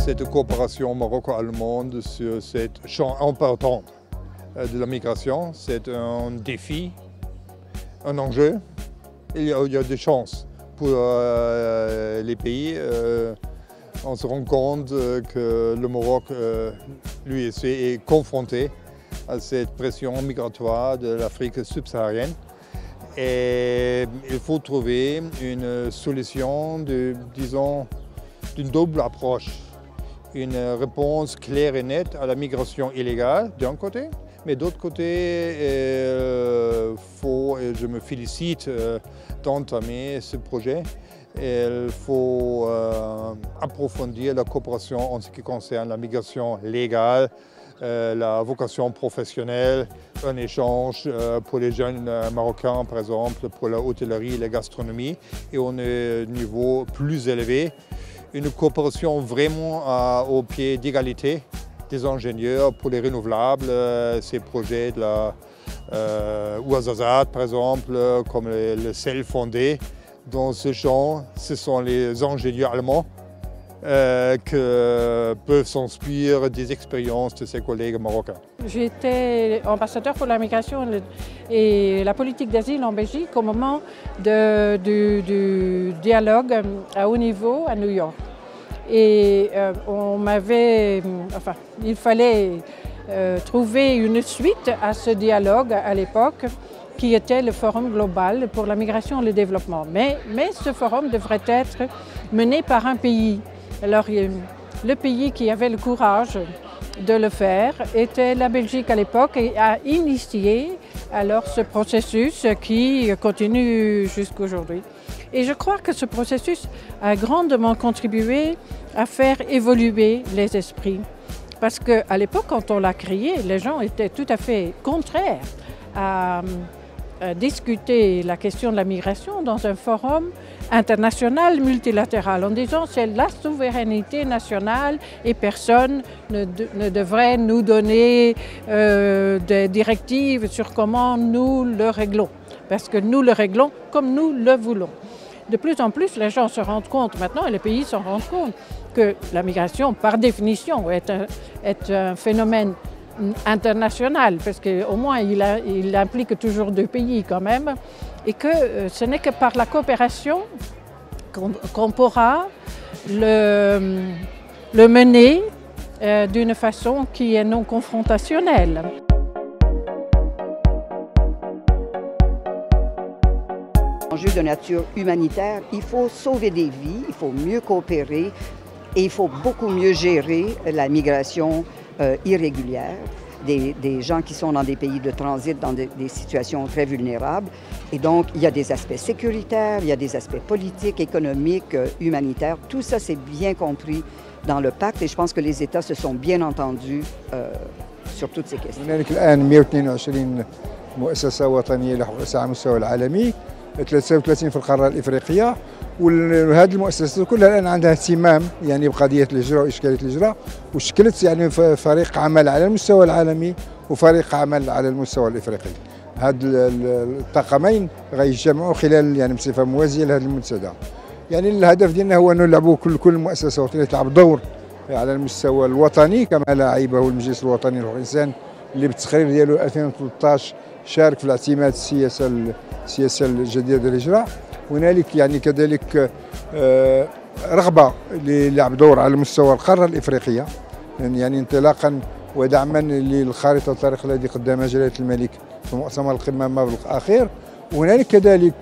cette coopération maroco-allemande sur ce champ important de la migration. C'est un défi, un enjeu. Il y a des chances pour les pays. On se rend compte que le Maroc, lui aussi, est confronté à cette pression migratoire de l'Afrique subsaharienne. Et il faut trouver une solution d'une double approche. Une réponse claire et nette à la migration illégale d'un côté, mais d'autre côté, je me félicite d'entamer ce projet. Il faut approfondir la coopération en ce qui concerne la migration légale, la vocation professionnelle, un échange pour les jeunes marocains, par exemple, pour la hôtellerie et la gastronomie, et on est à un niveau plus élevé. Une coopération vraiment au pied d'égalité des ingénieurs pour les renouvelables, ces projets de la Ouazzazate, par exemple, comme le sel fondé. Dans ce champ, ce sont les ingénieurs allemands qui peuvent s'inspirer des expériences de ses collègues marocains. J'étais ambassadeur pour la migration et la politique d'asile en Belgique au moment du dialogue à haut niveau à New York. Et il fallait trouver une suite à ce dialogue à l'époque, qui était le Forum global pour la migration et le développement. Mais ce forum devrait être mené par un pays. Alors, le pays qui avait le courage de le faire était la Belgique à l'époque et a initié alors ce processus qui continue jusqu'aujourd'hui. Et je crois que ce processus a grandement contribué à faire évoluer les esprits. Parce qu'à l'époque, quand on l'a créé, les gens étaient tout à fait contraires à discuter la question de la migration dans un forum international multilatéral en disant c'est la souveraineté nationale et personne ne devrait nous donner des directives sur comment nous le réglons, parce que nous le réglons comme nous le voulons. De plus en plus, les gens se rendent compte maintenant, et les pays se rendent compte, que la migration, par définition, est un phénomène international, parce qu'au moins il implique toujours deux pays quand même, et que ce n'est que par la coopération qu'on pourra le mener d'une façon qui est non confrontationnelle. Enjeu de nature humanitaire, il faut sauver des vies, il faut mieux coopérer et il faut beaucoup mieux gérer la migration irrégulière, des gens qui sont dans des pays de transit, dans des situations très vulnérables. Et donc, il y a des aspects sécuritaires, il y a des aspects politiques, économiques, humanitaires. Tout ça, c'est bien compris dans le pacte et je pense que les États se sont bien entendus sur toutes ces questions. هنالك الآن 122 مؤسسة وطنية لحقوق على المستوى العالمي، 33 في القارة الإفريقية، وهذه المؤسسات كلها الآن عندها اهتمام يعني بقضية الهجرة وإشكالية الهجرة، وشكلت يعني فريق عمل على المستوى العالمي وفريق عمل على المستوى الإفريقي. هاد الطاقمين غيجتمعوا خلال يعني بصفة موازية لهذا المنتدى. يعني الهدف ديالنا هو أن نلعبوا كل مؤسسة وطنية تلعب دور على المستوى الوطني كما لعبه المجلس الوطني لحقوق الإنسان اللي بالتقرير ديالو 2013 شارك في الاعتماد السياسة الجديدة للهجرة. هنالك يعني كذلك رغبة للعب دور على مستوى القارة الإفريقية يعني انطلاقا ودعما للخارطة الطريق الذي قدمها جلالة الملك في مؤتمر القمة المبلغ الأخير. وهنالك كذلك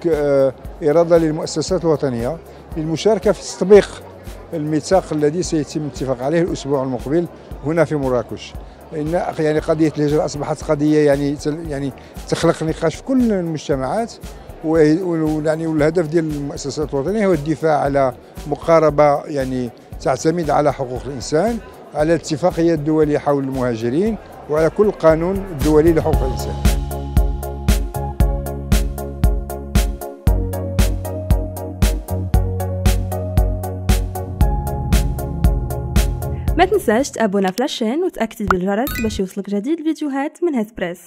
إرادة للمؤسسات الوطنية للمشاركة في تطبيق الميثاق الذي سيتم الاتفاق عليه الأسبوع المقبل هنا في مراكش. إن يعني قضية الهجرة أصبحت قضية يعني تخلق نقاش في كل المجتمعات، والهدف ديال المؤسسات الوطنية هو الدفاع على مقاربة يعني تعتمد على حقوق الإنسان، على الاتفاقية الدولية حول المهاجرين، وعلى كل القانون الدولي لحقوق الإنسان. ما تنساش تابونا في لاشين وتأكد بالجرس باش يوصلك جديد الفيديوهات من هيث بريس.